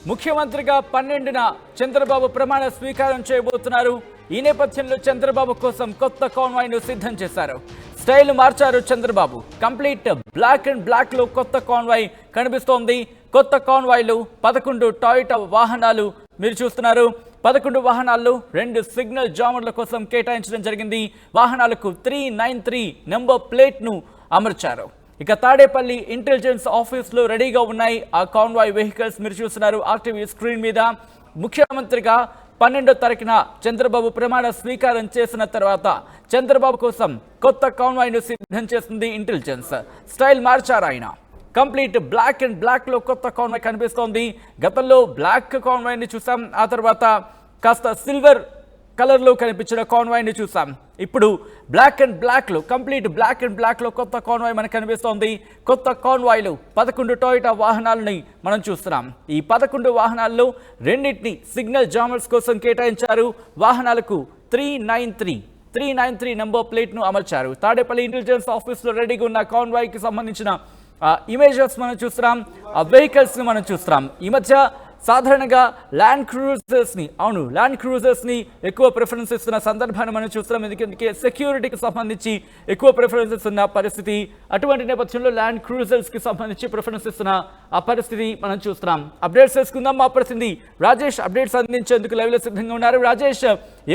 ముఖ్యమంత్రిగా 12న చంద్రబాబు ప్రమాణ స్వీకారం చేయబోతున్నారు. ఈ నేపథ్యంలో చంద్రబాబు కోసం కొత్త కాన్వాయ్ను సిద్ధం చేశారు. స్టైల్ మార్చారు Chandrababu. Complete black and black లో కొత్త కాన్వాయ్ కనిపిస్తోంది. కొత్త కాన్వాయ్లు 11 టాయోటా వాహనాలు మీరు చూస్తున్నారు. 11 వాహనాల్లో 2 సిగ్నల్ జామర్ల కోసం కేటాయించడం జరిగింది. వాహనాలకు 393 నెంబర్ ప్లేట్ ను అమర్చారు. ఇక తాడేపల్లి ఇంటెలిజెన్స్ ఆఫీసులో రెడీగా ఉన్నాయి ఆ కాన్వాయ్ వెహికల్స్. మీరు చూస్తున్నారు ఆర్టీవీ స్క్రీన్ మీద. ముఖ్యమంత్రిగా 12వ తారీఖున చంద్రబాబు ప్రమాణ స్వీకారం చేసిన తర్వాత చంద్రబాబు కోసం కొత్త కాన్వాయ్ను సిద్ధం చేసింది ఇంటెలిజెన్స్. స్టైల్ మార్చారు ఆయన. కంప్లీట్ బ్లాక్ అండ్ బ్లాక్ లో కొత్త కాన్వాయ్ కనిపిస్తోంది. గతంలో బ్లాక్ కాన్వాయ్ని చూసాం, ఆ తర్వాత కాస్త సిల్వర్ కలర్ లో కనిపించిన కాన్వాయ్ ని చూసాం. ఇప్పుడు బ్లాక్ అండ్ బ్లాక్ లో, కంప్లీట్ బ్లాక్ అండ్ బ్లాక్ లో కొత్త కాన్వాయ్ మనకు కనిపిస్తోంది. కొత్త కాన్వాయ్లు 11 టాయోటా వాహనాలని మనం చూస్తున్నాం. ఈ 11 వాహనాల్లో 2 సిగ్నల్ జామర్స్ కోసం కేటాయించారు. వాహనాలకు 393 నెంబర్ ప్లేట్ ను అమర్చారు. తాడేపల్లి ఇంటెలిజెన్స్ ఆఫీస్ లో రెడీగా ఉన్న కాన్వాయ్ కి సంబంధించిన ఇమేజెస్ మనం చూస్తున్నాం, ఆ వెహికల్స్ ని మనం చూస్తున్నాం. ఈ మధ్య సాధారణంగా ల్యాండ్ క్రూజర్స్ ని ఎక్కువ ప్రిఫరెన్స్ ఇస్తున్న సందర్భాన్ని మనం చూస్తున్నాం. ఎందుకంటే సెక్యూరిటీకి సంబంధించి ఎక్కువ ప్రిఫరెన్స్ ఇస్తున్న పరిస్థితి. అటువంటి నేపథ్యంలో ల్యాండ్ క్రూజర్స్ కి సంబంధించి ప్రిఫరెన్స్ ఇస్తున్న ఆ పరిస్థితి మనం చూస్తున్నాం. అప్డేట్స్ చేసుకుందాం. మా ప్రతినిధి రాజేష్ అప్డేట్స్ అందించేందుకు లైవ్ లో సిద్ధంగా ఉన్నారు. రాజేష్,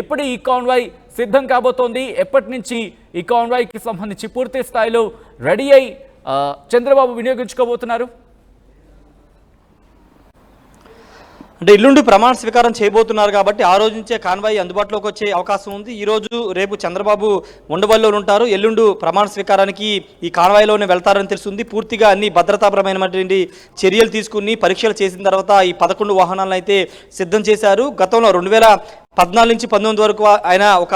ఎప్పుడు ఈ కాన్వాయ్ సిద్ధం కాబోతోంది? ఎప్పటి నుంచి ఈ కాన్వాయ్ కి సంబంధించి పూర్తి స్థాయిలో రెడీ అయి చంద్రబాబు వినియోగించుకోబోతున్నారు? అంటే ఎల్లుండి ప్రమాణ స్వీకారం చేయబోతున్నారు కాబట్టి ఆ రోజు నుంచే కాన్వాయ్ అందుబాటులోకి వచ్చే అవకాశం ఉంది. ఈ రోజు రేపు చంద్రబాబు ఉండవల్లిలో ఉంటారు. ఎల్లుండి ప్రమాణ స్వీకారానికి ఈ కాన్వాయ్లోనే వెళ్తారని తెలుస్తుంది. పూర్తిగా అన్ని భద్రతాపరమైనటువంటి చర్యలు తీసుకుని పరీక్షలు చేసిన తర్వాత ఈ 11 వాహనాలను అయితే సిద్ధం చేశారు. గతంలో 2014 నుంచి 19 వరకు ఆయన ఒక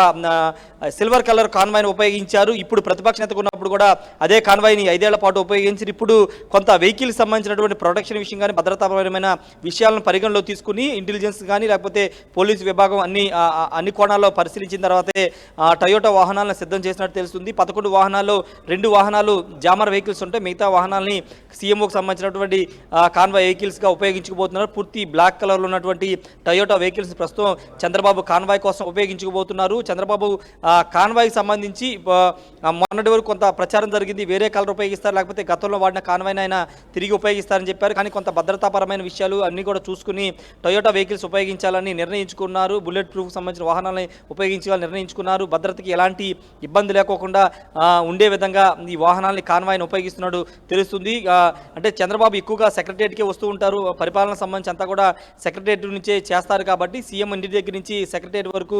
సిల్వర్ కలర్ కాన్వాయ్ని ఉపయోగించారు. ఇప్పుడు ప్రతిపక్ష నేతకు ఉన్నప్పుడు కూడా అదే కాన్వాయ్ని 5 ఏళ్ల పాటు ఉపయోగించారు. ఇప్పుడు కొంత వెహికల్కి సంబంధించినటువంటి ప్రొటెక్షన్ విషయం కానీ భద్రతాపరమైన విషయాలను పరిగణలో తీసుకుని ఇంటెలిజెన్స్ కానీ లేకపోతే పోలీసు విభాగం అన్ని కోణాల్లో పరిశీలించిన తర్వాతే టయోటా వాహనాలను సిద్ధం చేసినట్టు తెలుస్తుంది. 11 వాహనాల్లో 2 వాహనాలు జామర్ వెహికల్స్ ఉంటాయి. మిగతా వాహనాలని సీఎంఓకి సంబంధించినటువంటి కాన్వాయ్ వెహికల్స్గా ఉపయోగించుకోబోతున్నారు. పూర్తి బ్లాక్ కలర్లో ఉన్నటువంటి టయోటా వెహికల్స్ ప్రస్తుతం చంద్రబాబు కాన్వాయ్ కోసం ఉపయోగించుకోబోతున్నారు. చంద్రబాబు కాన్వాయ్కి సంబంధించి మొన్నటి వరకు కొంత ప్రచారం జరిగింది. వేరే కలర్ ఉపయోగిస్తారు, లేకపోతే గతంలో వాడిన కాన్వాయ్ని ఆయన తిరిగి ఉపయోగిస్తారని చెప్పారు. కానీ కొంత భద్రతాపరమైన విషయాలు అన్నీ కూడా చూసుకుని టొయోటా వెహికల్స్ ఉపయోగించాలని నిర్ణయించుకున్నారు. బుల్లెట్ ప్రూఫ్ సంబంధించిన వాహనాలని ఉపయోగించాలని నిర్ణయించుకున్నారు. భద్రతకి ఎలాంటి ఇబ్బంది లేకోకుండా ఉండే విధంగా ఈ వాహనాలని కాన్వాయ్ని ఉపయోగిస్తున్నాడు తెలుస్తుంది. అంటే చంద్రబాబు ఎక్కువగా సెక్రటరియట్కే వస్తూ ఉంటారు. పరిపాలన సంబంధించి అంతా కూడా సెక్రటరియట్ నుంచే చేస్తారు కాబట్టి సీఎం ఇంటి దగ్గర నుంచి సెక్రటరియట్ వరకు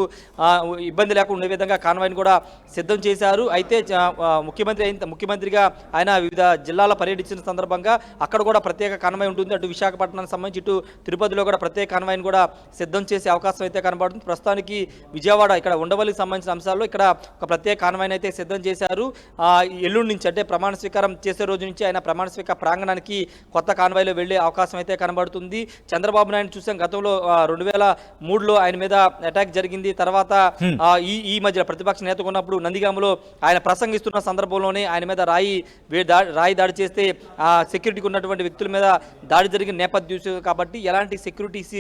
ఇబ్బంది లేకుండా ఉండే విధంగా కాన్వాయ్ని కూడా సిద్ధం చేశారు. అయితే ముఖ్యమంత్రిగా ఆయన వివిధ జిల్లాల పర్యటించిన సందర్భంగా అక్కడ కూడా ప్రత్యేక కాన్వాయ్ ఉంటుంది. అటు విశాఖపట్నానికి సంబంధించి ఇటు తిరుపతిలో కూడా ప్రత్యేక కాన్వాయ్ని కూడా సిద్ధం చేసే అవకాశం అయితే కనబడుతుంది. ప్రస్తుతానికి విజయవాడ ఇక్కడ ఉండవల్లికి సంబంధించిన అంశాల్లో ఇక్కడ ఒక ప్రత్యేక కాన్వాయ్ని అయితే సిద్ధం చేశారు. ఎల్లుండి నుంచి అంటే ప్రమాణ స్వీకారం చేసే రోజు నుంచి ఆయన ప్రమాణ స్వీకార ప్రాంగణానికి కొత్త కాన్వాయ్లో వెళ్లే అవకాశం అయితే కనబడుతుంది. చంద్రబాబు నాయుడు చూసాం గతంలో 2003లో ఆయన మీద అటాక్ జరిగింది. తర్వాత ఈ మధ్య ప్రతిపక్ష నేతగా ఉన్నప్పుడు నందిగామలో ఆయన ప్రసంగిస్తున్న సందర్భంలోనే ఆయన మీద రాయి దాడి చేస్తే సెక్యూరిటీకి ఉన్నటువంటి వ్యక్తుల మీద దాడి జరిగిన నేపథ్యం కాబట్టి ఎలాంటి సెక్యూరిటీస్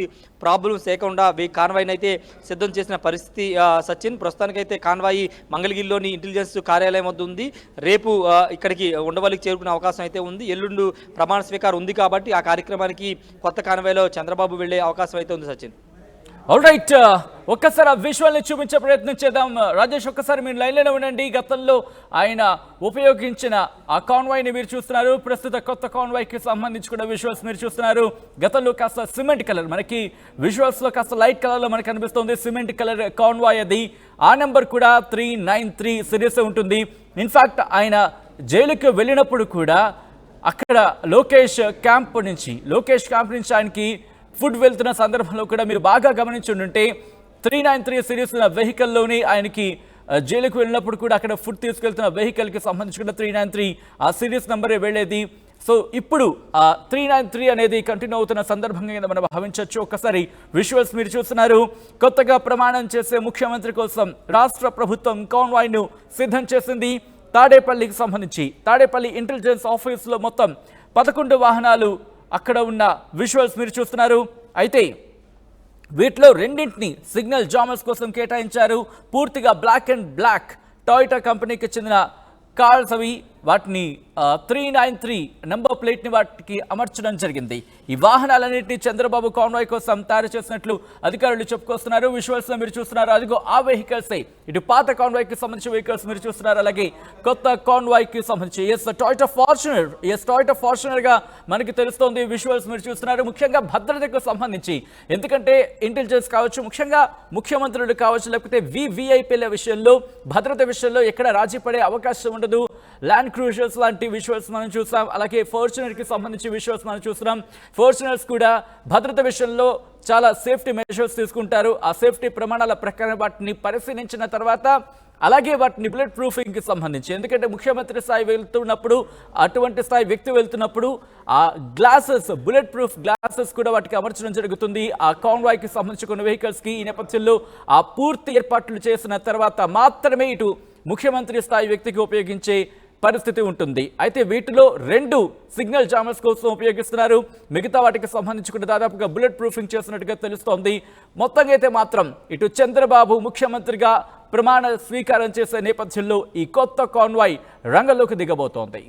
ప్రాబ్లమ్స్ లేకుండా కాన్వాయ్ని అయితే సిద్ధం చేసిన పరిస్థితి. సచిన్, ప్రస్తుతానికైతే కాన్వాయ్ మంగళగిరిలోని ఇంటెలిజెన్స్ కార్యాలయం వద్ద ఉంది. రేపు ఇక్కడికి ఉండవల్లికి చేరుకునే అవకాశం అయితే ఉంది. ఎల్లుండు ప్రమాణ స్వీకారం ఉంది కాబట్టి ఆ కార్యక్రమానికి కొత్త కాన్వాయ్లో చంద్రబాబు వెళ్లే అవకాశం అయితే ఉంది. సచిన్, ఆల్ రైట్, ఒక్కసారి ఆ విజువల్ని చూపించే ప్రయత్నం చేద్దాం. రాజేష్, ఒక్కసారి మీరు లైన్లోనే ఉండండి. గతంలో ఆయన ఉపయోగించిన ఆ కాన్వాయ్ని మీరు చూస్తున్నారు. ప్రస్తుత కొత్త కాన్వాయ్కి సంబంధించి కూడా విజువల్స్ మీరు చూస్తున్నారు. గతంలో కాస్త సిమెంట్ కలర్, మనకి విజువల్స్లో కాస్త లైట్ కలర్లో మనకు కనిపిస్తుంది. సిమెంట్ కలర్ కాన్వాయ్ అది. ఆ నెంబర్ కూడా 393 సిరీస్ ఉంటుంది. ఇన్ఫాక్ట్ ఆయన జైలుకి వెళ్ళినప్పుడు కూడా అక్కడ లోకేష్ క్యాంప్ నుంచి ఆయనకి ఫుడ్ వెళ్తున్న సందర్భంలో కూడా మీరు బాగా గమనించి ఉంటే 393 సిరీస్ వెహికల్లోని ఆయనకి జైలుకు వెళ్ళినప్పుడు కూడా అక్కడ ఫుడ్ తీసుకెళ్తున్న వెహికల్కి సంబంధించి కూడా 393 ఆ సిరీస్ నెంబరే వెళ్ళేది. సో ఇప్పుడు 393 అనేది కంటిన్యూ అవుతున్న సందర్భంగా మనం భావించవచ్చు. ఒక్కసారి విజువల్స్ మీరు చూస్తున్నారు. కొత్తగా ప్రమాణం చేసే ముఖ్యమంత్రి కోసం రాష్ట్ర ప్రభుత్వం కాన్వాయ్ను సిద్ధం చేసింది. తాడేపల్లికి సంబంధించి తాడేపల్లి ఇంటెలిజెన్స్ ఆఫీసులో మొత్తం 11 వాహనాలు అక్కడ ఉన్న విజువల్స్ మీరు చూస్తున్నారు. అయితే వీటిలో రెండింటిని సిగ్నల్ జామర్స్ కోసం కేటాయించారు. పూర్తిగా బ్లాక్ అండ్ బ్లాక్ టొయోటా కంపెనీకి చెందిన కార్స్ అవి. వాటిని 393 నంబర్ ప్లేట్ని వాటికి అమర్చడం జరిగింది. ఈ వాహనాలన్నింటినీ చంద్రబాబు కాన్వాయ్ కోసం తయారు చేసినట్లు అధికారులు చెప్పుకొస్తున్నారు. విజువల్స్ లో మీరు చూస్తున్నారు, అదిగో ఆ వెహికల్స్. ఇటు పాత కాన్వాయ్కి సంబంధించిన వెహికల్స్ మీరు చూస్తున్నారు, అలాగే కొత్త కాన్వాయ్కి సంబంధించి టొయోటా ఫార్చునర్ గా మనకి తెలుస్తోంది. విజువల్స్ మీరు చూస్తున్నారు. ముఖ్యంగా భద్రతకు సంబంధించి, ఎందుకంటే ఇంటెలిజెన్స్ కావచ్చు, ముఖ్యంగా ముఖ్యమంత్రులు కావచ్చు, లేకపోతే వివిఐపీల విషయంలో భద్రత విషయంలో ఎక్కడ రాజీ పడే అవకాశం ఉండదు. ల్యాండ్ క్రూజర్స్ లాంటి విజువల్స్ మనం చూసాం, అలాగే ఫార్చునర్ కి సంబంధించి విజువల్స్ మనం చూస్తున్నాం. ఫార్చునర్స్ కూడా భద్రత విషయంలో చాలా సేఫ్టీ మెజర్స్ తీసుకుంటారు. ఆ సేఫ్టీ ప్రమాణాల ప్రకారం వాటిని పరిశీలించిన తర్వాత, అలాగే వాటిని బుల్లెట్ ప్రూఫింగ్ కి సంబంధించి, ఎందుకంటే ముఖ్యమంత్రి స్థాయి వెళ్తున్నప్పుడు, అటువంటి స్థాయి వ్యక్తి వెళ్తున్నప్పుడు ఆ గ్లాసెస్, బుల్లెట్ ప్రూఫ్ గ్లాసెస్ కూడా వాటికి అమర్చడం జరుగుతుంది. ఆ కాన్వాయ్ కి సంబంధించి కొన్ని వెహికల్స్ కి ఈ నేపథ్యంలో ఆ పూర్తి ఏర్పాట్లు చేసిన తర్వాత మాత్రమే ఇటు ముఖ్యమంత్రి స్థాయి వ్యక్తికి ఉపయోగించే పరిస్థితి ఉంటుంది. అయితే వీటిలో 2 సిగ్నల్ జామర్స్ కోసం ఉపయోగిస్తున్నారు. మిగతా వాటికి సంబంధించి కూడా దాదాపుగా బుల్లెట్ ప్రూఫింగ్ చేసినట్టుగా తెలుస్తోంది. మొత్తంగా అయితే మాత్రం ఇటు చంద్రబాబు ముఖ్యమంత్రిగా ప్రమాణ స్వీకారం చేసే నేపథ్యంలో ఈ కొత్త కాన్వాయ్ రంగంలోకి దిగబోతోంది.